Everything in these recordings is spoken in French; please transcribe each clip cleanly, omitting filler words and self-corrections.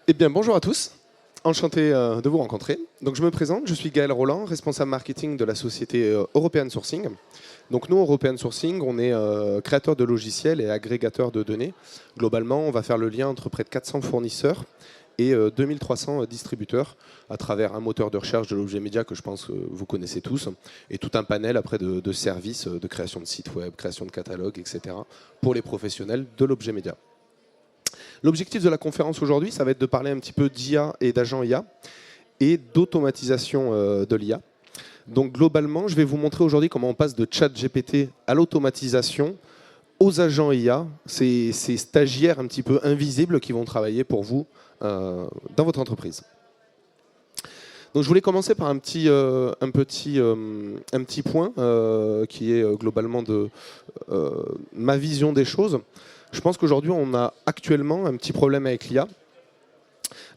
Eh bien, bonjour à tous. Enchanté de vous rencontrer. Donc, je me présente, je suis Gaël Roland, responsable marketing de la société European Sourcing. Donc, nous, European Sourcing, on est créateur de logiciels et agrégateur de données. Globalement, on va faire le lien entre près de 400 fournisseurs et 2300 distributeurs à travers un moteur de recherche de l'objet média que je pense que vous connaissez tous et tout un panel après de services de création de sites web, création de catalogues, etc. pour les professionnels de l'objet média. L'objectif de la conférence aujourd'hui, ça va être de parler un petit peu d'IA et d'agents IA et d'automatisation de l'IA. Donc globalement, je vais vous montrer aujourd'hui comment on passe de ChatGPT à l'automatisation aux agents IA, ces stagiaires un petit peu invisibles qui vont travailler pour vous dans votre entreprise. Donc je voulais commencer par un petit point qui est globalement de ma vision des choses. Je pense qu'aujourd'hui, on a actuellement un petit problème avec l'IA,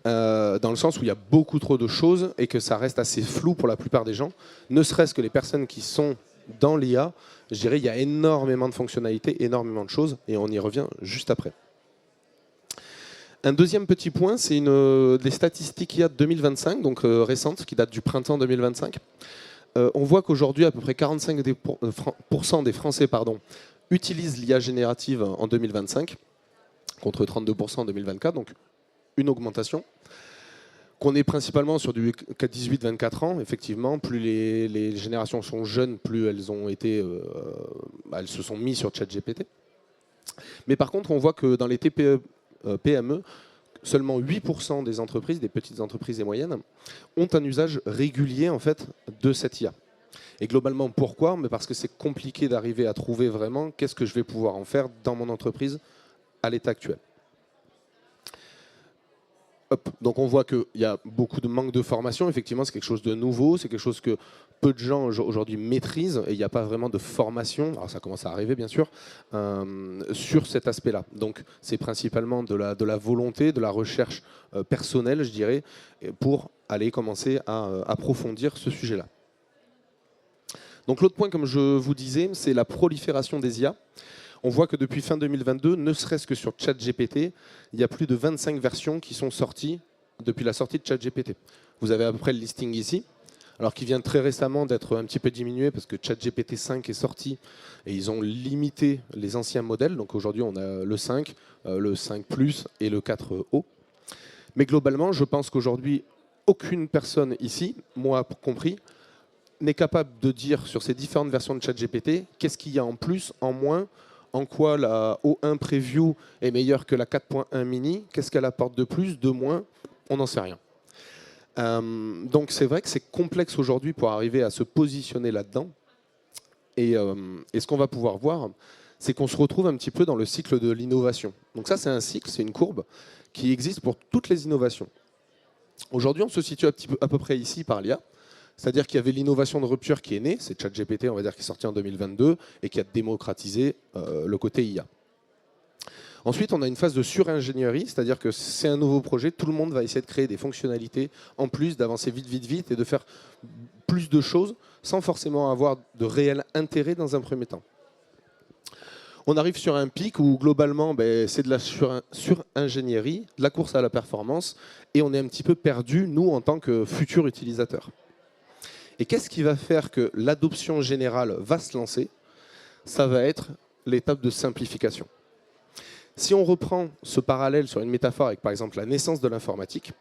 dans le sens où il y a beaucoup trop de choses et que ça reste assez flou pour la plupart des gens, ne serait-ce que les personnes qui sont dans l'IA. Je dirais il y a énormément de fonctionnalités, énormément de choses, et on y revient juste après. Un deuxième petit point, c'est des statistiques IA de 2025, donc récentes, qui datent du printemps 2025. On voit qu'aujourd'hui, à peu près 45% des Français utilisent l'IA générative en 2025, contre 32% en 2024, donc une augmentation. Qu'on est principalement sur du 18-24 ans, effectivement, plus les générations sont jeunes, plus elles se sont mises sur ChatGPT. Mais par contre, on voit que dans les TPE, PME, seulement 8% des entreprises, des petites entreprises et moyennes, ont un usage régulier en fait de cette IA. Et globalement, pourquoi? Mais parce que c'est compliqué d'arriver à trouver vraiment qu'est-ce que je vais pouvoir en faire dans mon entreprise à l'état actuel. Hop. Donc on voit qu'il y a beaucoup de manque de formation. Effectivement, c'est quelque chose de nouveau, c'est quelque chose que peu de gens aujourd'hui maîtrisent et il n'y a pas vraiment de formation, alors ça commence à arriver bien sûr, sur cet aspect-là. Donc c'est principalement de la volonté, de la recherche personnelle, je dirais, pour aller commencer à approfondir ce sujet-là. Donc l'autre point, comme je vous disais, c'est la prolifération des IA. On voit que depuis fin 2022, ne serait-ce que sur ChatGPT, il y a plus de 25 versions qui sont sorties depuis la sortie de ChatGPT. Vous avez à peu près le listing ici, alors qui vient très récemment d'être un petit peu diminué parce que ChatGPT 5 est sorti et ils ont limité les anciens modèles. Donc aujourd'hui, on a le 5, le 5 Plus et le 4O. Mais globalement, je pense qu'aujourd'hui, aucune personne ici, moi compris, n'est capable de dire sur ces différentes versions de ChatGPT qu'est-ce qu'il y a en plus, en moins, en quoi la O1 Preview est meilleure que la 4.1 Mini, qu'est-ce qu'elle apporte de plus, de moins, on n'en sait rien. Donc c'est vrai que c'est complexe aujourd'hui pour arriver à se positionner là-dedans. Et ce qu'on va pouvoir voir, c'est qu'on se retrouve un petit peu dans le cycle de l'innovation. Donc ça, c'est un cycle, c'est une courbe qui existe pour toutes les innovations. Aujourd'hui, on se situe à peu près ici par l'IA. C'est-à-dire qu'il y avait l'innovation de rupture qui est née, c'est ChatGPT, on va dire, qui est sorti en 2022 et qui a démocratisé le côté IA. Ensuite, on a une phase de sur-ingénierie, c'est-à-dire que c'est un nouveau projet, tout le monde va essayer de créer des fonctionnalités en plus, d'avancer vite et de faire plus de choses sans forcément avoir de réel intérêt dans un premier temps. On arrive sur un pic où globalement c'est de la sur-ingénierie, de la course à la performance et on est un petit peu perdu, nous, en tant que futurs utilisateurs. Et qu'est-ce qui va faire que l'adoption générale va se lancer? Ça va être l'étape de simplification. Si on reprend ce parallèle sur une métaphore avec par exemple la naissance de l'informatique,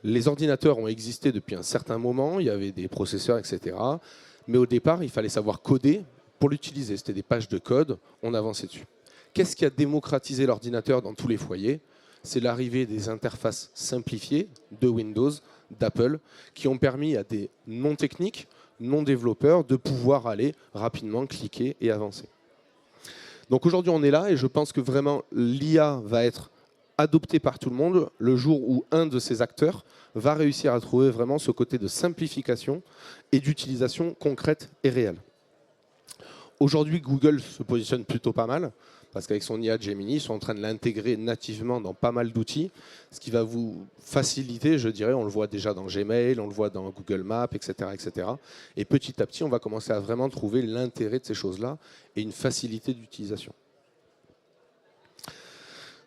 les ordinateurs ont existé depuis un certain moment, il y avait des processeurs, etc. Mais au départ, il fallait savoir coder pour l'utiliser. C'était des pages de code, on avançait dessus. Qu'est-ce qui a démocratisé l'ordinateur dans tous les foyers? C'est l'arrivée des interfaces simplifiées de Windows, d'Apple, qui ont permis à des non-techniques, non-développeurs de pouvoir aller rapidement cliquer et avancer. Donc aujourd'hui on est là et je pense que vraiment l'IA va être adoptée par tout le monde le jour où un de ces acteurs va réussir à trouver vraiment ce côté de simplification et d'utilisation concrète et réelle. Aujourd'hui, Google se positionne plutôt pas mal, parce qu'avec son IA Gemini, ils sont en train de l'intégrer nativement dans pas mal d'outils, ce qui va vous faciliter, je dirais, on le voit déjà dans Gmail, on le voit dans Google Maps, etc., etc. Et petit à petit, on va commencer à vraiment trouver l'intérêt de ces choses-là et une facilité d'utilisation.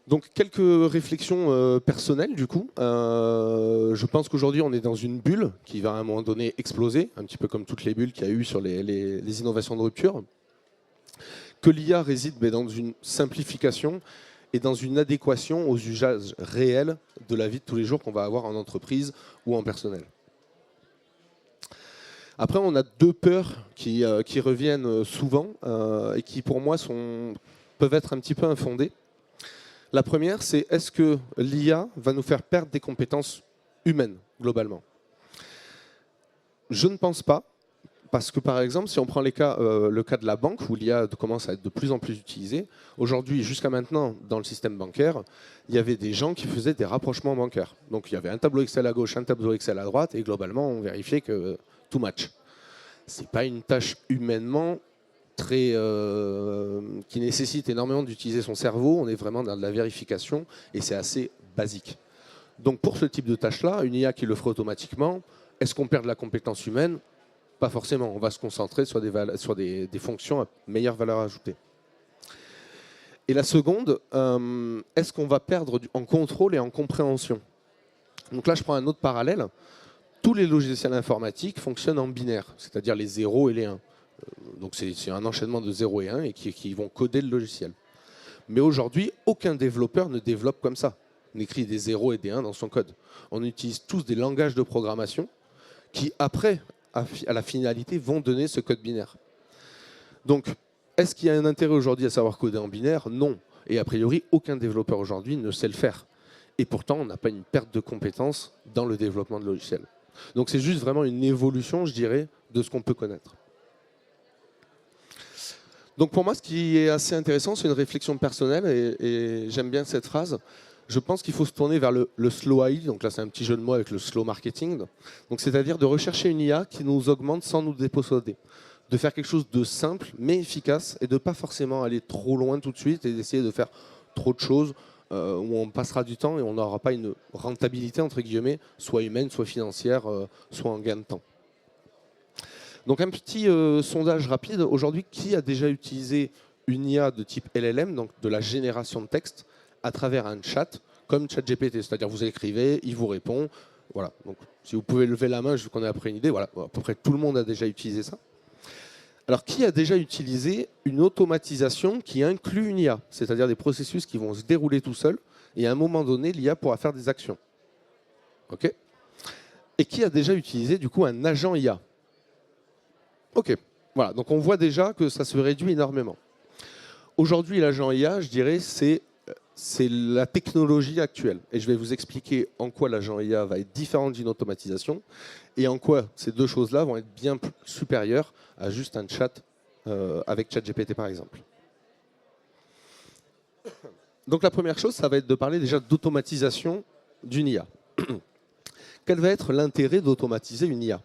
Donc quelques réflexions personnelles du coup. Je pense qu'aujourd'hui on est dans une bulle qui va à un moment donné exploser, un petit peu comme toutes les bulles qu'il y a eu sur les innovations de rupture. Que l'IA réside dans une simplification et dans une adéquation aux usages réels de la vie de tous les jours qu'on va avoir en entreprise ou en personnel. Après, on a deux peurs qui reviennent souvent et qui, pour moi, peuvent être un petit peu infondées. La première, c'est est-ce que l'IA va nous faire perdre des compétences humaines, globalement? Je ne pense pas, parce que, par exemple, si on prend le cas de la banque, où l'IA commence à être de plus en plus utilisée, aujourd'hui, jusqu'à maintenant, dans le système bancaire, il y avait des gens qui faisaient des rapprochements bancaires. Donc, il y avait un tableau Excel à gauche, un tableau Excel à droite, et globalement, on vérifiait que tout match. Ce n'est pas une tâche humainement qui nécessite énormément d'utiliser son cerveau. On est vraiment dans de la vérification et c'est assez basique. Donc pour ce type de tâche-là, une IA qui le ferait automatiquement, est-ce qu'on perd de la compétence humaine? Pas forcément. On va se concentrer sur des fonctions à meilleure valeur ajoutée. Et la seconde, est-ce qu'on va perdre en contrôle et en compréhension? Donc là, je prends un autre parallèle. Tous les logiciels informatiques fonctionnent en binaire, c'est-à-dire les 0 et les 1. Donc c'est un enchaînement de 0 et 1 et qui vont coder le logiciel. Mais aujourd'hui, aucun développeur ne développe comme ça. On écrit des 0 et des 1 dans son code. On utilise tous des langages de programmation qui, après, à la finalité, vont donner ce code binaire. Donc, est-ce qu'il y a un intérêt aujourd'hui à savoir coder en binaire? Non. Et a priori, aucun développeur aujourd'hui ne sait le faire. Et pourtant, on n'a pas une perte de compétences dans le développement de logiciels. Donc c'est juste vraiment une évolution, je dirais, de ce qu'on peut connaître. Donc pour moi, ce qui est assez intéressant, c'est une réflexion personnelle, et j'aime bien cette phrase. Je pense qu'il faut se tourner vers le slow AI, donc là c'est un petit jeu de mots avec le slow marketing, donc c'est-à-dire de rechercher une IA qui nous augmente sans nous déposséder, de faire quelque chose de simple mais efficace, et de ne pas forcément aller trop loin tout de suite et d'essayer de faire trop de choses où on passera du temps et on n'aura pas une rentabilité, entre guillemets, soit humaine, soit financière, soit en gain de temps. Donc un petit sondage rapide. Aujourd'hui, qui a déjà utilisé une IA de type LLM, donc de la génération de texte, à travers un chat, comme ChatGPT? C'est-à-dire vous écrivez, il vous répond. Voilà. Donc si vous pouvez lever la main, je qu'on ait après une idée. Voilà. À peu près tout le monde a déjà utilisé ça. Alors, qui a déjà utilisé une automatisation qui inclut une IA, c'est-à-dire des processus qui vont se dérouler tout seuls, et à un moment donné, l'IA pourra faire des actions. OK? Et qui a déjà utilisé, du coup, un agent IA? OK. Voilà. Donc, on voit déjà que ça se réduit énormément. Aujourd'hui, l'agent IA, je dirais, c'est la technologie actuelle. Et je vais vous expliquer en quoi l'agent IA va être différent d'une automatisation et en quoi ces deux choses-là vont être bien plus supérieures à juste un chat avec ChatGPT par exemple. Donc la première chose, ça va être de parler déjà d'automatisation d'une IA. Quel va être l'intérêt d'automatiser une IA?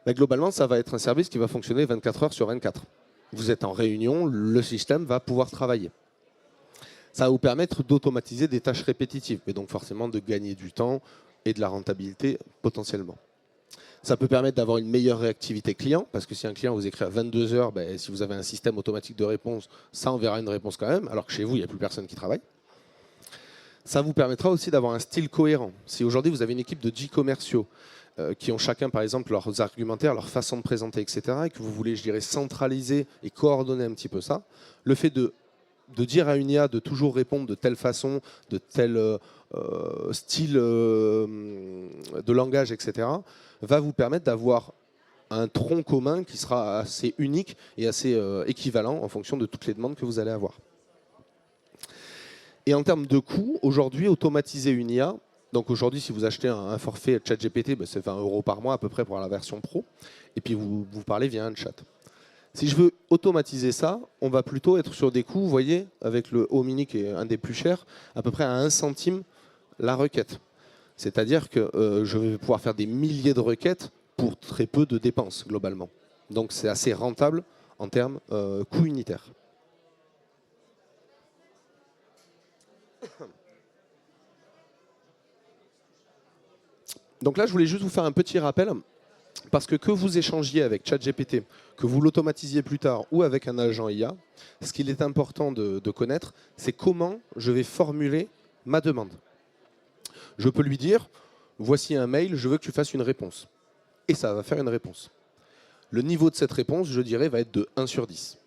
Ben, globalement, ça va être un service qui va fonctionner 24 heures sur 24. Vous êtes en réunion, le système va pouvoir travailler. Ça va vous permettre d'automatiser des tâches répétitives, et donc forcément de gagner du temps et de la rentabilité potentiellement. Ça peut permettre d'avoir une meilleure réactivité client, parce que si un client vous écrit à 22 heures, ben, si vous avez un système automatique de réponse, ça enverra une réponse quand même, alors que chez vous, il n'y a plus personne qui travaille. Ça vous permettra aussi d'avoir un style cohérent. Si aujourd'hui vous avez une équipe de 10 commerciaux qui ont chacun par exemple leurs argumentaires, leur façon de présenter, etc., et que vous voulez, je dirais, centraliser et coordonner un petit peu ça, le fait de dire à une IA de toujours répondre de telle façon, de tel style de langage, etc., va vous permettre d'avoir un tronc commun qui sera assez unique et assez équivalent en fonction de toutes les demandes que vous allez avoir. Et en termes de coût, aujourd'hui, automatiser une IA, donc aujourd'hui, si vous achetez un forfait ChatGPT, c'est 20 € par mois à peu près pour la version pro, et puis vous parlez via un chat. Si je veux automatiser ça, on va plutôt être sur des coûts, vous voyez, avec le Omni qui est un des plus chers, à peu près à 1 centime la requête. C'est-à-dire que je vais pouvoir faire des milliers de requêtes pour très peu de dépenses, globalement. Donc c'est assez rentable en termes coût unitaire. Donc là, je voulais juste vous faire un petit rappel Parce que vous échangiez avec ChatGPT, que vous l'automatisiez plus tard ou avec un agent IA, ce qu'il est important de connaître, c'est comment je vais formuler ma demande. Je peux lui dire, voici un mail, je veux que tu fasses une réponse. Et ça va faire une réponse. Le niveau de cette réponse, je dirais, va être de 1 sur 10.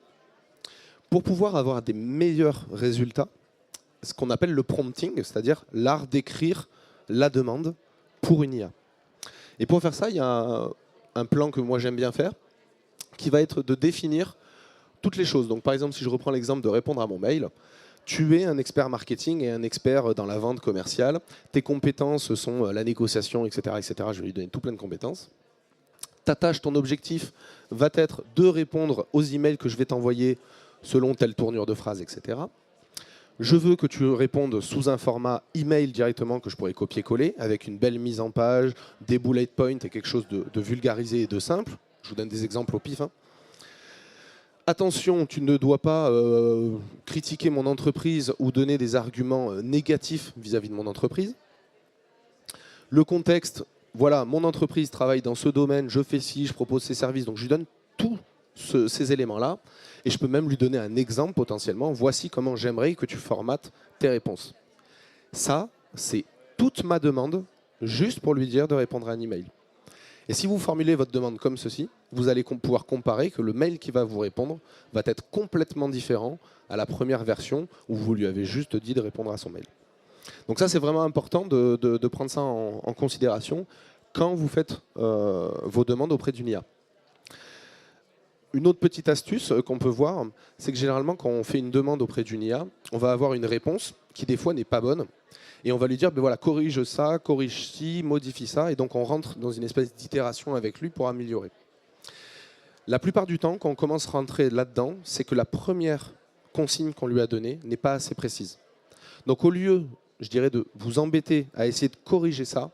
Pour pouvoir avoir des meilleurs résultats, ce qu'on appelle le prompting, c'est-à-dire l'art d'écrire la demande pour une IA. Et pour faire ça, il y a un plan que moi j'aime bien faire, qui va être de définir toutes les choses. Donc par exemple, si je reprends l'exemple de répondre à mon mail, tu es un expert marketing et un expert dans la vente commerciale. Tes compétences sont la négociation, etc., etc. Je vais lui donner tout plein de compétences. Ta tâche, ton objectif va être de répondre aux emails que je vais t'envoyer selon telle tournure de phrase, etc. Je veux que tu répondes sous un format email directement que je pourrais copier-coller avec une belle mise en page, des bullet points et quelque chose de vulgarisé et de simple. Je vous donne des exemples au pif. Attention, tu ne dois pas critiquer mon entreprise ou donner des arguments négatifs vis-à-vis de mon entreprise. Le contexte, voilà, mon entreprise travaille dans ce domaine, je fais ci, je propose ces services, donc je lui donne tous ces éléments-là. Et je peux même lui donner un exemple potentiellement. Voici comment j'aimerais que tu formates tes réponses. Ça, c'est toute ma demande, juste pour lui dire de répondre à un email. Et si vous formulez votre demande comme ceci, vous allez pouvoir comparer que le mail qui va vous répondre va être complètement différent à la première version où vous lui avez juste dit de répondre à son mail. Donc ça, c'est vraiment important de prendre ça en considération quand vous faites vos demandes auprès d'une IA. Une autre petite astuce qu'on peut voir, c'est que généralement, quand on fait une demande auprès d'une IA, on va avoir une réponse qui, des fois, n'est pas bonne. Et on va lui dire, ben voilà, corrige ça, corrige ci, modifie ça. Et donc, on rentre dans une espèce d'itération avec lui pour améliorer. La plupart du temps, quand on commence à rentrer là-dedans, c'est que la première consigne qu'on lui a donnée n'est pas assez précise. Donc, au lieu, je dirais, de vous embêter à essayer de corriger ça,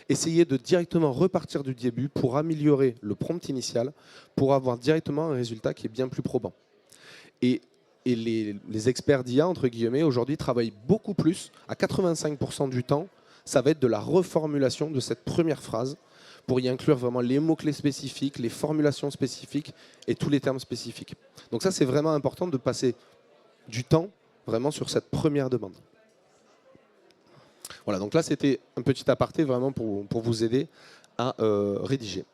essayez de directement repartir du début pour améliorer le prompt initial, pour avoir directement un résultat qui est bien plus probant. Et les experts d'IA, entre guillemets, aujourd'hui travaillent beaucoup plus, à 85% du temps, ça va être de la reformulation de cette première phrase pour y inclure vraiment les mots-clés spécifiques, les formulations spécifiques et tous les termes spécifiques. Donc ça, c'est vraiment important de passer du temps vraiment sur cette première demande. Voilà, donc là, c'était un petit aparté vraiment pour vous aider à rédiger.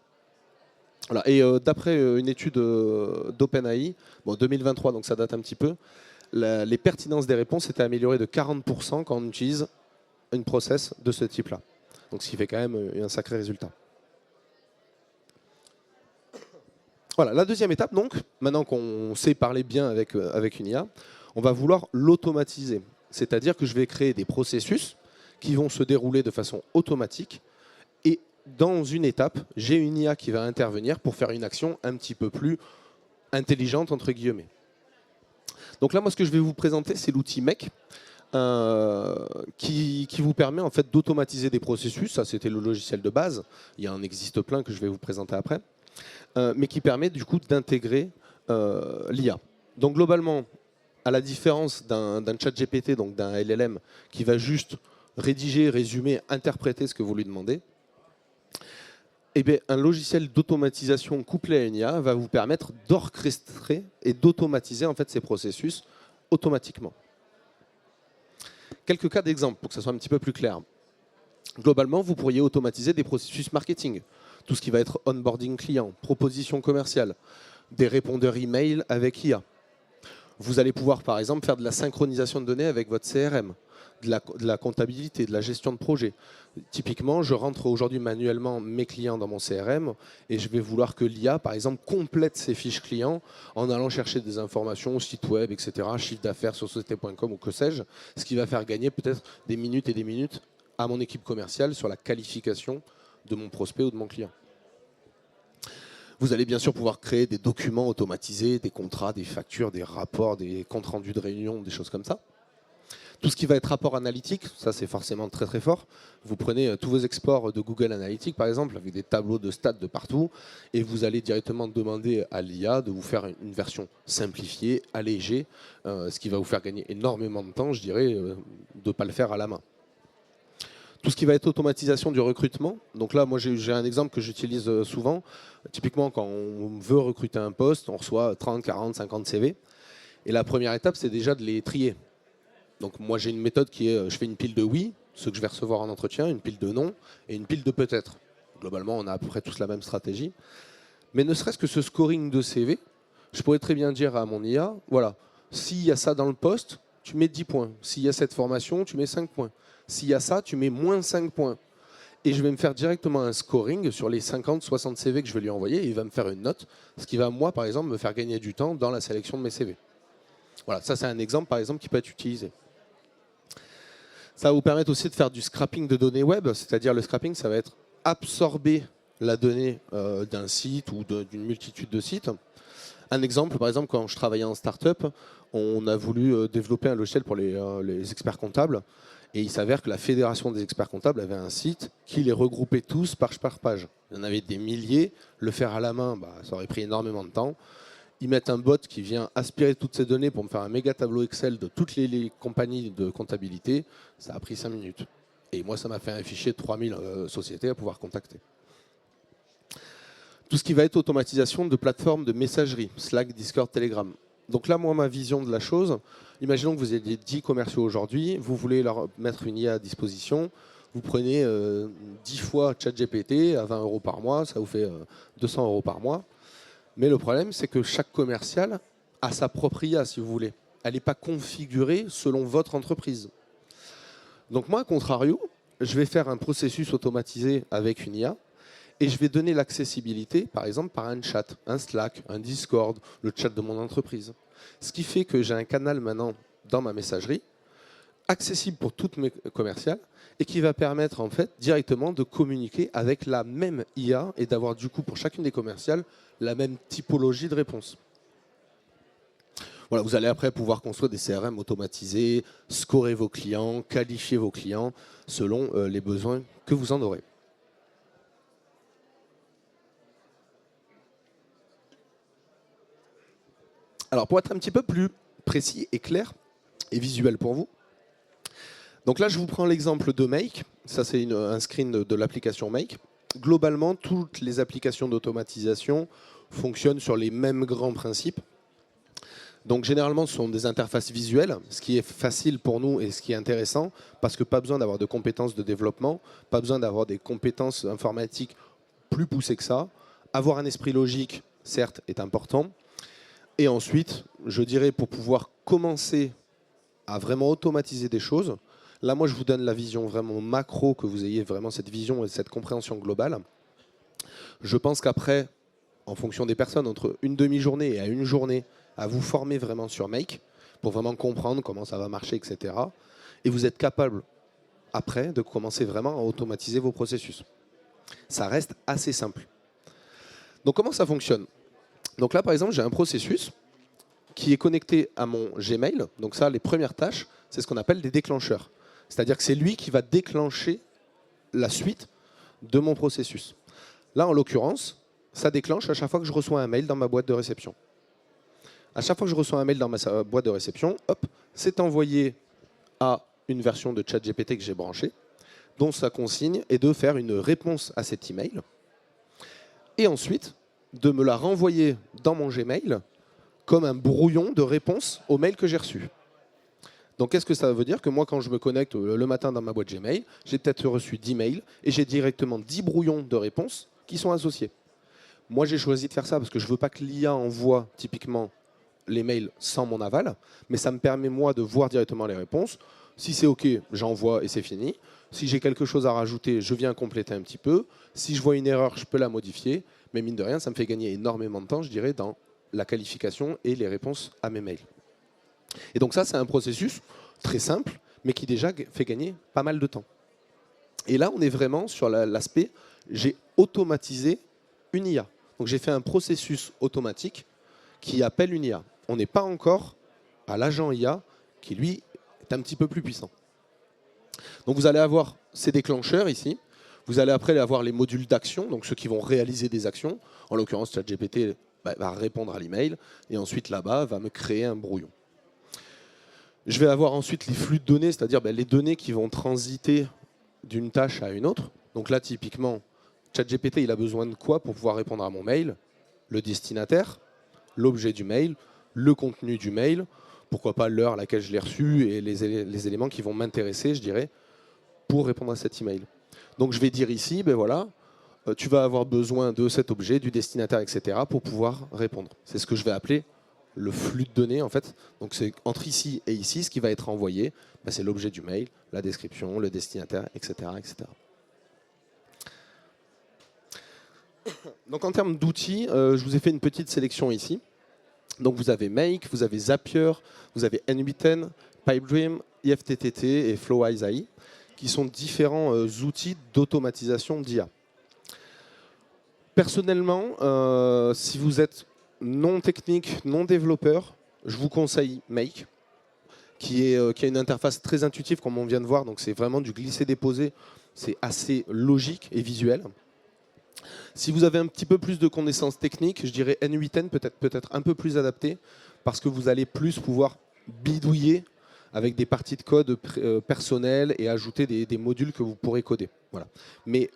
Voilà, et d'après une étude d'OpenAI, bon, 2023, donc ça date un petit peu, les pertinences des réponses étaient améliorées de 40% quand on utilise une process de ce type-là. Donc ce qui fait quand même un sacré résultat. Voilà, la deuxième étape, donc, maintenant qu'on sait parler bien avec une IA, on va vouloir l'automatiser. C'est-à-dire que je vais créer des processus qui vont se dérouler de façon automatique. Et dans une étape, j'ai une IA qui va intervenir pour faire une action un petit peu plus intelligente, entre guillemets. Donc là, moi, ce que je vais vous présenter, c'est l'outil Make, qui vous permet en fait d'automatiser des processus. Ça, c'était le logiciel de base. Il y en existe plein que je vais vous présenter après. Mais qui permet du coup d'intégrer l'IA. Donc globalement, à la différence d'un chat GPT, donc d'un LLM, qui va juste rédiger, résumer, interpréter ce que vous lui demandez, eh bien, un logiciel d'automatisation couplé à une IA va vous permettre d'orchestrer et d'automatiser en fait ces processus automatiquement. Quelques cas d'exemple pour que ça soit un petit peu plus clair. Globalement, vous pourriez automatiser des processus marketing, tout ce qui va être onboarding client, proposition commerciale, des répondeurs email avec IA. Vous allez pouvoir par exemple faire de la synchronisation de données avec votre CRM, de la comptabilité, de la gestion de projet. Typiquement, je rentre aujourd'hui manuellement mes clients dans mon CRM et je vais vouloir que l'IA, par exemple, complète ses fiches clients en allant chercher des informations au site web, etc., chiffre d'affaires sur société.com ou que sais-je, ce qui va faire gagner peut-être des minutes et des minutes à mon équipe commerciale sur la qualification de mon prospect ou de mon client. Vous allez bien sûr pouvoir créer des documents automatisés, des contrats, des factures, des rapports, des comptes rendus de réunion, des choses comme ça. Tout ce qui va être rapport analytique, ça c'est forcément très très fort. Vous prenez tous vos exports de Google Analytics par exemple, avec des tableaux de stats de partout, et vous allez directement demander à l'IA de vous faire une version simplifiée, allégée, ce qui va vous faire gagner énormément de temps, je dirais, de ne pas le faire à la main. Tout ce qui va être automatisation du recrutement. Donc là, moi, j'ai un exemple que j'utilise souvent. Typiquement, quand on veut recruter un poste, on reçoit 30, 40, 50 CV. Et la première étape, c'est déjà de les trier. Donc moi, j'ai une méthode qui est, je fais une pile de oui, ceux que je vais recevoir en entretien, une pile de non et une pile de peut-être. Globalement, on a à peu près tous la même stratégie. Mais ne serait-ce que ce scoring de CV, je pourrais très bien dire à mon IA, voilà, s'il y a ça dans le poste, tu mets 10 points. S'il y a cette formation, tu mets 5 points. S'il y a ça, tu mets moins 5 points. Et je vais me faire directement un scoring sur les 50, 60 CV que je vais lui envoyer et il va me faire une note, ce qui va, moi, par exemple, me faire gagner du temps dans la sélection de mes CV. Voilà, ça c'est un exemple, par exemple, qui peut être utilisé. Ça va vous permettre aussi de faire du scrapping de données web, c'est-à-dire le scrapping, ça va être absorber la donnée d'un site ou d'une multitude de sites. Un exemple, par exemple, quand je travaillais en start-up, on a voulu développer un logiciel pour les experts comptables. Et il s'avère que la Fédération des experts comptables avait un site qui les regroupait tous page par page. Il y en avait des milliers. Le faire à la main, ça aurait pris énormément de temps. Ils mettent un bot qui vient aspirer toutes ces données pour me faire un méga tableau Excel de toutes les compagnies de comptabilité. Ça a pris 5 minutes. Et moi, ça m'a fait un fichier de 3000 sociétés à pouvoir contacter. Tout ce qui va être automatisation de plateformes de messagerie, Slack, Discord, Telegram. Donc là, moi, ma vision de la chose, imaginons que vous ayez 10 commerciaux aujourd'hui, vous voulez leur mettre une IA à disposition, vous prenez 10 fois ChatGPT à 20 € par mois, ça vous fait 200 € par mois. Mais le problème, c'est que chaque commercial a sa propre IA, si vous voulez. Elle n'est pas configurée selon votre entreprise. Donc moi, à contrario, je vais faire un processus automatisé avec une IA et je vais donner l'accessibilité, par exemple, par un chat, un Slack, un Discord, le chat de mon entreprise. Ce qui fait que j'ai un canal maintenant dans ma messagerie, accessible pour toutes mes commerciales, et qui va permettre en fait directement de communiquer avec la même IA et d'avoir du coup pour chacune des commerciales la même typologie de réponse. Voilà, vous allez après pouvoir construire des CRM automatisés, scorer vos clients, qualifier vos clients selon les besoins que vous en aurez. Alors pour être un petit peu plus précis et clair et visuel pour vous, donc là je vous prends l'exemple de Make, ça c'est un screen de l'application Make. Globalement, toutes les applications d'automatisation fonctionnent sur les mêmes grands principes. Donc généralement ce sont des interfaces visuelles, ce qui est facile pour nous et ce qui est intéressant, parce que pas besoin d'avoir de compétences de développement, pas besoin d'avoir des compétences informatiques plus poussées que ça. Avoir un esprit logique, certes, est important. Et ensuite, je dirais, pour pouvoir commencer à vraiment automatiser des choses, là, moi, je vous donne la vision vraiment macro, que vous ayez vraiment cette vision et cette compréhension globale. Je pense qu'après, en fonction des personnes, entre une demi-journée et à une journée, à vous former vraiment sur Make, pour vraiment comprendre comment ça va marcher, etc. Et vous êtes capable, après, de commencer vraiment à automatiser vos processus. Ça reste assez simple. Donc, comment ça fonctionne ? Donc là, par exemple, j'ai un processus qui est connecté à mon Gmail. Donc ça, les premières tâches, c'est ce qu'on appelle des déclencheurs. C'est-à-dire que c'est lui qui va déclencher la suite de mon processus. Là, en l'occurrence, ça déclenche à chaque fois que je reçois un mail dans ma boîte de réception. À chaque fois que je reçois un mail dans ma boîte de réception, hop, c'est envoyé à une version de ChatGPT que j'ai branchée, dont sa consigne est de faire une réponse à cet email. Et ensuite, de me la renvoyer dans mon Gmail comme un brouillon de réponse au mail que j'ai reçu. Donc qu'est-ce que ça veut dire ? Que moi, quand je me connecte le matin dans ma boîte Gmail, j'ai peut-être reçu 10 mails et j'ai directement 10 brouillons de réponses qui sont associés. Moi, j'ai choisi de faire ça parce que je ne veux pas que l'IA envoie typiquement les mails sans mon aval, mais ça me permet, moi, de voir directement les réponses. Si c'est OK, j'envoie et c'est fini. Si j'ai quelque chose à rajouter, je viens compléter un petit peu. Si je vois une erreur, je peux la modifier. Mais mine de rien, ça me fait gagner énormément de temps, je dirais, dans la qualification et les réponses à mes mails. Et donc ça, c'est un processus très simple, mais qui déjà fait gagner pas mal de temps. Et là, on est vraiment sur l'aspect, j'ai automatisé une IA. Donc j'ai fait un processus automatique qui appelle une IA. On n'est pas encore à l'agent IA, qui lui est un petit peu plus puissant. Donc vous allez avoir ces déclencheurs ici. Vous allez après avoir les modules d'action, donc ceux qui vont réaliser des actions. En l'occurrence, ChatGPT va répondre à l'email et ensuite là-bas va me créer un brouillon. Je vais avoir ensuite les flux de données, c'est-à-dire les données qui vont transiter d'une tâche à une autre. Donc là, typiquement, ChatGPT, il a besoin de quoi pour pouvoir répondre à mon mail? Le destinataire, l'objet du mail, le contenu du mail, pourquoi pas l'heure à laquelle je l'ai reçu et les éléments qui vont m'intéresser, je dirais, pour répondre à cet email. Donc je vais dire ici, ben voilà, tu vas avoir besoin de cet objet, du destinataire, etc. pour pouvoir répondre. C'est ce que je vais appeler le flux de données en fait. Donc c'est entre ici et ici, ce qui va être envoyé, ben, c'est l'objet du mail, la description, le destinataire, etc., etc. Donc en termes d'outils, je vous ai fait une petite sélection ici. Donc vous avez Make, vous avez Zapier, vous avez N8N, Pipedream, IFTTT et Flowise AI, qui sont différents outils d'automatisation d'IA. Personnellement, si vous êtes non technique, non développeur, je vous conseille Make, qui a une interface très intuitive comme on vient de voir, donc c'est vraiment du glisser-déposer, c'est assez logique et visuel. Si vous avez un petit peu plus de connaissances techniques, je dirais N8N peut-être un peu plus adapté, parce que vous allez plus pouvoir bidouiller avec des parties de code personnelles et ajouter des modules que vous pourrez coder. Voilà. Mais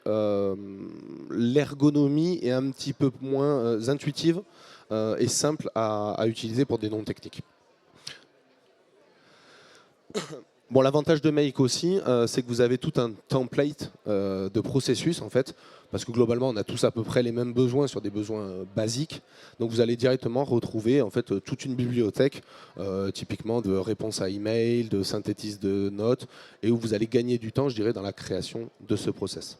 l'ergonomie est un petit peu moins intuitive et simple à utiliser pour des non-techniques. Bon, l'avantage de Make aussi, c'est que vous avez tout un template de processus en fait, parce que globalement on a tous à peu près les mêmes besoins sur des besoins basiques. Donc vous allez directement retrouver en fait toute une bibliothèque, typiquement de réponses à email, de synthétise de notes, et où vous allez gagner du temps, je dirais, dans la création de ce process.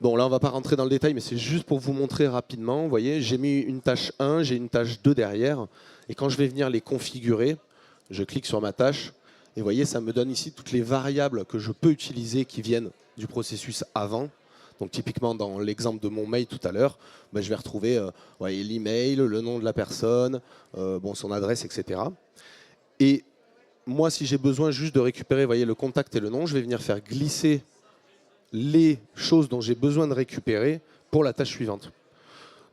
Bon, là on ne va pas rentrer dans le détail, mais c'est juste pour vous montrer rapidement. Vous voyez, j'ai mis une tâche 1, j'ai une tâche 2 derrière, et quand je vais venir les configurer, je clique sur ma tâche et vous voyez, ça me donne ici toutes les variables que je peux utiliser qui viennent du processus avant. Donc typiquement dans l'exemple de mon mail tout à l'heure, ben, je vais retrouver l'email, le nom de la personne, bon, son adresse, etc. Et moi, si j'ai besoin juste de récupérer voyez, le contact et le nom, je vais venir faire glisser les choses dont j'ai besoin de récupérer pour la tâche suivante.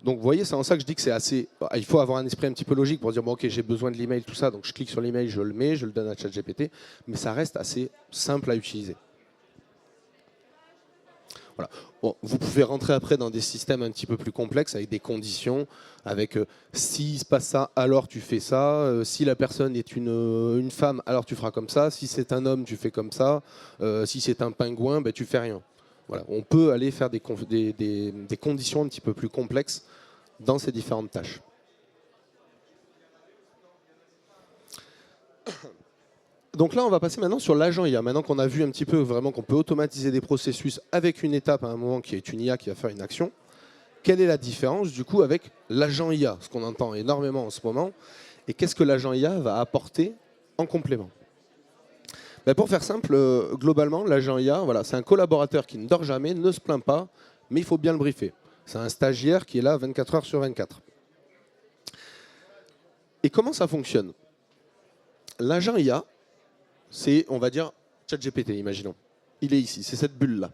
Donc vous voyez, c'est en ça que je dis que c'est assez... Il faut avoir un esprit un petit peu logique pour dire, bon ok, j'ai besoin de l'email, tout ça, donc je clique sur l'email, je le mets, je le donne à ChatGPT, mais ça reste assez simple à utiliser. Voilà. Bon, vous pouvez rentrer après dans des systèmes un petit peu plus complexes, avec des conditions, avec s'il se passe ça, alors tu fais ça, si la personne est une femme, alors tu feras comme ça, si c'est un homme, tu fais comme ça, si c'est un pingouin, ben, tu fais rien. Voilà. On peut aller faire des conditions un petit peu plus complexes dans ces différentes tâches. Donc là, on va passer maintenant sur l'agent IA. Maintenant qu'on a vu un petit peu vraiment qu'on peut automatiser des processus avec une étape à un moment qui est une IA qui va faire une action, quelle est la différence du coup avec l'agent IA, ce qu'on entend énormément en ce moment, et qu'est-ce que l'agent IA va apporter en complément? Ben pour faire simple, globalement, l'agent IA, voilà, c'est un collaborateur qui ne dort jamais, ne se plaint pas, mais il faut bien le briefer. C'est un stagiaire qui est là 24 heures sur 24. Et comment ça fonctionne? L'agent IA, c'est, on va dire, ChatGPT, imaginons. Il est ici, c'est cette bulle-là.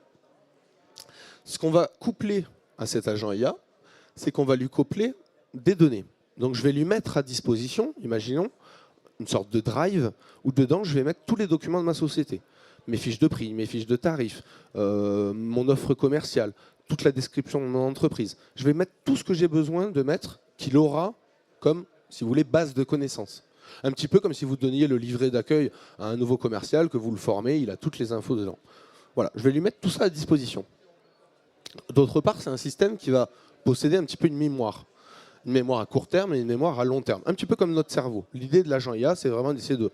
Ce qu'on va coupler à cet agent IA, c'est qu'on va lui coupler des données. Donc je vais lui mettre à disposition, imaginons, une sorte de drive, où dedans je vais mettre tous les documents de ma société. Mes fiches de prix, mes fiches de tarifs, mon offre commerciale, toute la description de mon entreprise. Je vais mettre tout ce que j'ai besoin de mettre, qu'il aura comme, si vous voulez, base de connaissances. Un petit peu comme si vous donniez le livret d'accueil à un nouveau commercial, que vous le formez, il a toutes les infos dedans. Voilà, je vais lui mettre tout ça à disposition. D'autre part, c'est un système qui va posséder un petit peu une mémoire. Une mémoire à court terme et une mémoire à long terme. Un petit peu comme notre cerveau. L'idée de l'agent IA, c'est vraiment d'essayer de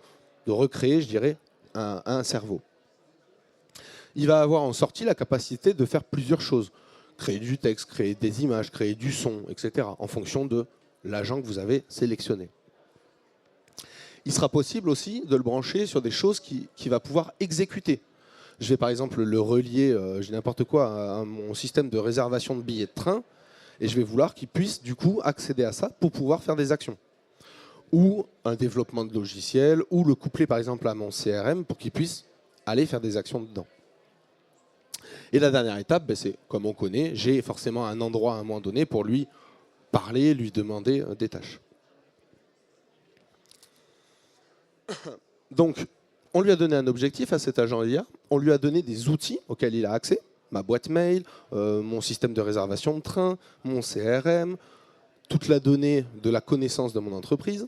recréer, je dirais, un cerveau. Il va avoir en sortie la capacité de faire plusieurs choses. Créer du texte, créer des images, créer du son, etc. en fonction de l'agent que vous avez sélectionné. Il sera possible aussi de le brancher sur des choses qu'il va pouvoir exécuter. Je vais par exemple le relier, j'ai n'importe quoi, à mon système de réservation de billets de train, et je vais vouloir qu'il puisse du coup accéder à ça pour pouvoir faire des actions. Ou un développement de logiciel, ou le coupler par exemple à mon CRM pour qu'il puisse aller faire des actions dedans. Et la dernière étape, ben, c'est comme on connaît, j'ai forcément un endroit à un moment donné pour lui parler, lui demander des tâches. Donc, On lui a donné un objectif à cet agent IA, on lui a donné des outils auxquels il a accès, ma boîte mail, mon système de réservation de train, mon CRM, toute la donnée de la connaissance de mon entreprise.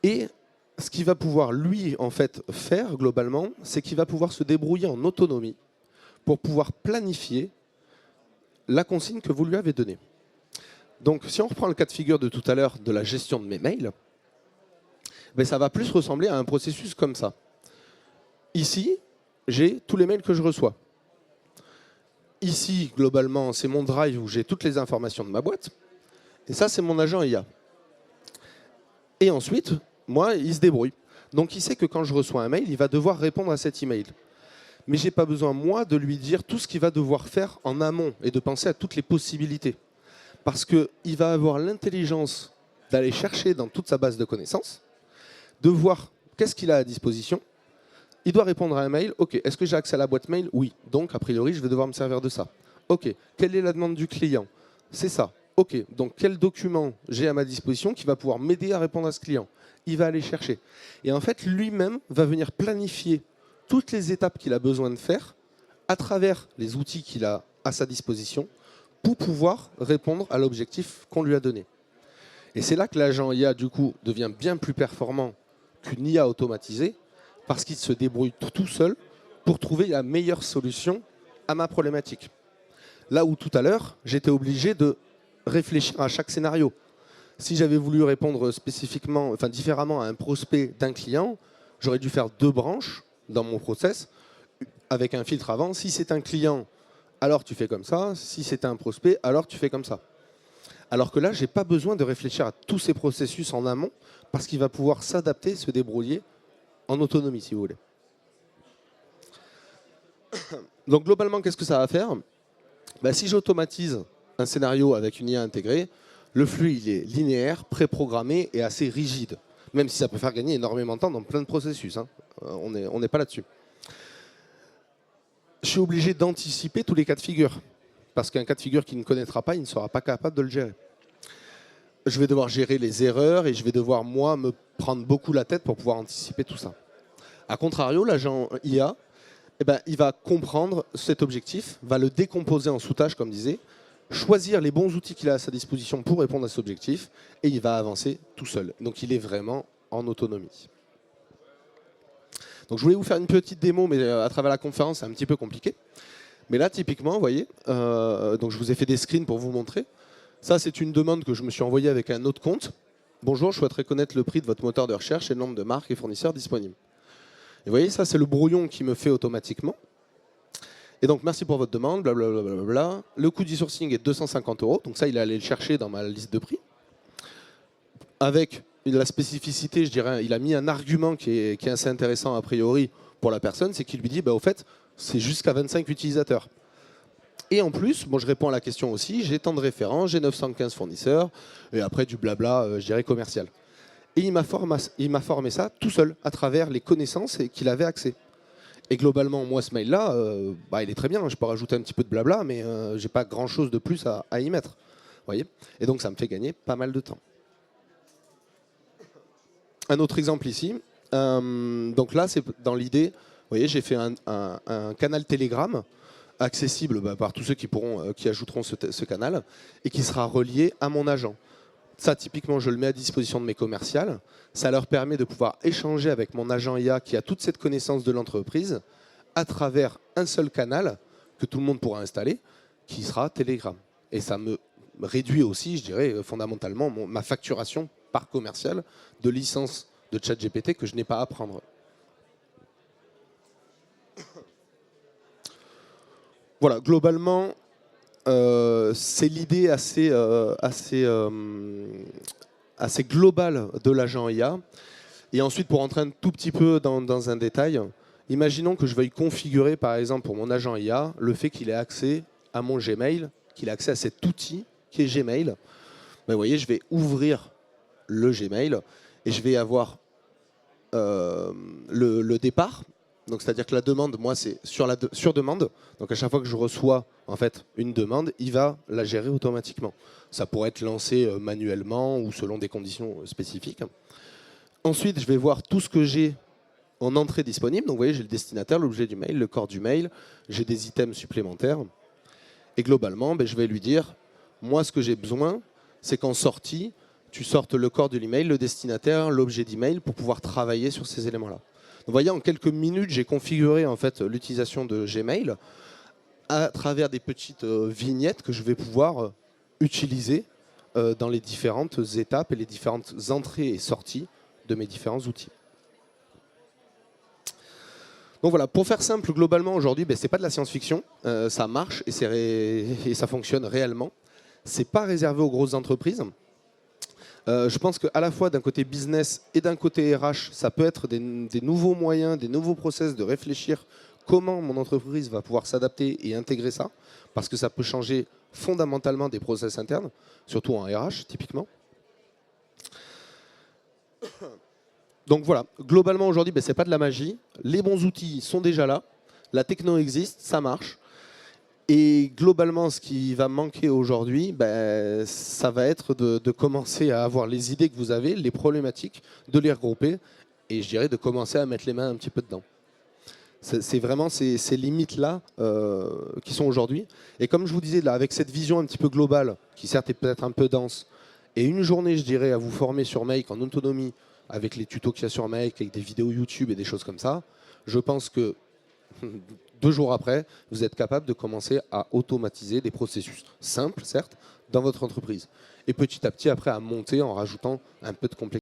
Et ce qu'il va pouvoir, lui, en fait, faire globalement, c'est qu'il va pouvoir se débrouiller en autonomie pour pouvoir planifier la consigne que vous lui avez donnée. Donc, si on reprend le cas de figure de tout à l'heure de la gestion de mes mails, ben, ça va plus ressembler à un processus comme ça. Ici, j'ai tous les mails que je reçois. Ici, globalement, c'est mon drive où j'ai toutes les informations de ma boîte. Et ça, c'est mon agent IA. Et ensuite, moi, il se débrouille. Donc, il sait que quand je reçois un mail, il va devoir répondre à cet email. Mais je n'ai pas besoin, moi, de lui dire tout ce qu'il va devoir faire en amont et de penser à toutes les possibilités. Parce qu'il va avoir l'intelligence d'aller chercher dans toute sa base de connaissances, de voir qu'est-ce qu'il a à disposition. Il doit répondre à un mail. OK, est-ce que j'ai accès à la boîte mail? Oui. Donc, a priori, je vais devoir me servir de ça. OK, quelle est la demande du client? C'est ça. OK, donc quel document j'ai à ma disposition qui va pouvoir m'aider à répondre à ce client? Il va aller chercher. Et en fait, lui-même va venir planifier toutes les étapes qu'il a besoin de faire à travers les outils qu'il a à sa disposition pour pouvoir répondre à l'objectif qu'on lui a donné. Et c'est là que l'agent IA, du coup, devient bien plus performant qu'une IA automatisée, parce qu'il se débrouille tout seul pour trouver la meilleure solution à ma problématique. Là où tout à l'heure, j'étais obligé de réfléchir à chaque scénario. Si j'avais voulu répondre spécifiquement, enfin différemment à un prospect d'un client, j'aurais dû faire 2 branches dans mon process, avec un filtre avant. Si c'est un client, alors tu fais comme ça. Si c'est un prospect, alors tu fais comme ça. Alors que là, je n'ai pas besoin de réfléchir à tous ces processus en amont, parce qu'il va pouvoir s'adapter, se débrouiller en autonomie, si vous voulez. Donc globalement, qu'est-ce que ça va faire? Ben, si j'automatise un scénario avec une IA intégrée, le flux il est linéaire, préprogrammé et assez rigide. Même si ça peut faire gagner énormément de temps dans plein de processus. Hein. On n'est pas là-dessus. Je suis obligé d'anticiper tous les cas de figure. Parce qu'un cas de figure qu'il ne connaîtra pas, il ne sera pas capable de le gérer. Je vais devoir gérer les erreurs et je vais devoir, moi, me prendre beaucoup la tête pour pouvoir anticiper tout ça. A contrario, l'agent IA, eh ben, il va comprendre cet objectif, va le décomposer en sous-tâches, comme disait, choisir les bons outils qu'il a à sa disposition pour répondre à cet objectif, et il va avancer tout seul. Donc il est vraiment en autonomie. Donc je voulais vous faire une petite démo, mais à travers la conférence, c'est un petit peu compliqué. Mais là, typiquement, vous voyez, donc je vous ai fait des screens pour vous montrer. Ça, c'est une demande que je me suis envoyée avec un autre compte. Bonjour, je souhaiterais connaître le prix de votre moteur de recherche et le nombre de marques et fournisseurs disponibles. Et vous voyez, ça, c'est le brouillon qui me fait automatiquement. Et donc, merci pour votre demande, blablabla. Le coût d'e-sourcing est 250 €. Donc ça, il est allé le chercher dans ma liste de prix. Avec la spécificité, je dirais, il a mis un argument qui est assez intéressant a priori pour la personne, c'est qu'il lui dit, bah, au fait, c'est jusqu'à 25 utilisateurs. Et en plus, bon, je réponds à la question aussi, j'ai tant de références, j'ai 915 fournisseurs, et après du blabla, je dirais, commercial. Et il m'a formé ça tout seul, à travers les connaissances qu'il avait accès. Et globalement, moi, ce mail-là, bah, il est très bien, je peux rajouter un petit peu de blabla, mais je n'ai pas grand-chose de plus à y mettre. Voyez, et donc, ça me fait gagner pas mal de temps. Un autre exemple ici. Donc là, c'est dans l'idée, vous voyez, j'ai fait un canal Telegram accessible par tous ceux qui ajouteront ce canal et qui sera relié à mon agent. Ça, typiquement, je le mets à disposition de mes commerciales. Ça leur permet de pouvoir échanger avec mon agent IA qui a toute cette connaissance de l'entreprise à travers un seul canal que tout le monde pourra installer, qui sera Telegram. Et ça me réduit aussi, je dirais, fondamentalement, ma facturation par commercial de licence de ChatGPT que je n'ai pas à prendre. Voilà, globalement, c'est l'idée assez globale de l'agent IA. Et ensuite, pour rentrer un tout petit peu dans un détail, imaginons que je veuille configurer, par exemple, pour mon agent IA, le fait qu'il ait accès à mon Gmail, qu'il ait accès à cet outil qui est Gmail. Ben, vous voyez, je vais ouvrir le Gmail et je vais avoir le départ. Donc, c'est-à-dire que la demande, moi, c'est sur demande. Donc, à chaque fois que je reçois en fait une demande, il va la gérer automatiquement. Ça pourrait être lancé manuellement ou selon des conditions spécifiques. Ensuite, je vais voir tout ce que j'ai en entrée disponible. Donc vous voyez, j'ai le destinataire, l'objet du mail, le corps du mail, j'ai des items supplémentaires. Et globalement, je vais lui dire, moi ce que j'ai besoin, c'est qu'en sortie, tu sortes le corps de l'email, le destinataire, l'objet d'email pour pouvoir travailler sur ces éléments-là. Donc vous voyez, en quelques minutes, j'ai configuré en fait l'utilisation de Gmail à travers des petites vignettes que je vais pouvoir utiliser dans les différentes étapes et les différentes entrées et sorties de mes différents outils. Donc voilà, pour faire simple, globalement aujourd'hui, ce n'est pas de la science-fiction, ça marche et ça fonctionne réellement. Ce n'est pas réservé aux grosses entreprises. Je pense qu'à la fois d'un côté business et d'un côté RH, ça peut être des nouveaux moyens, des nouveaux process de réfléchir comment mon entreprise va pouvoir s'adapter et intégrer ça, parce que ça peut changer fondamentalement des process internes, surtout en RH typiquement. Donc voilà, globalement aujourd'hui, ce n'est pas de la magie. Les bons outils sont déjà là. La techno existe, ça marche. Et globalement, ce qui va manquer aujourd'hui, ça va être de commencer à avoir les idées que vous avez, les problématiques, de les regrouper et je dirais de commencer à mettre les mains un petit peu dedans. C'est vraiment ces limites-là qui sont aujourd'hui. Et comme je vous disais, là, avec cette vision un petit peu globale, qui certes est peut-être un peu dense, et une journée, je dirais, à vous former sur Make en autonomie, avec les tutos qu'il y a sur Make, avec des vidéos YouTube et des choses comme ça, je pense que 2 jours après, vous êtes capable de commencer à automatiser des processus simples, certes, dans votre entreprise. Et petit à petit, après, à monter en rajoutant un peu de complexité.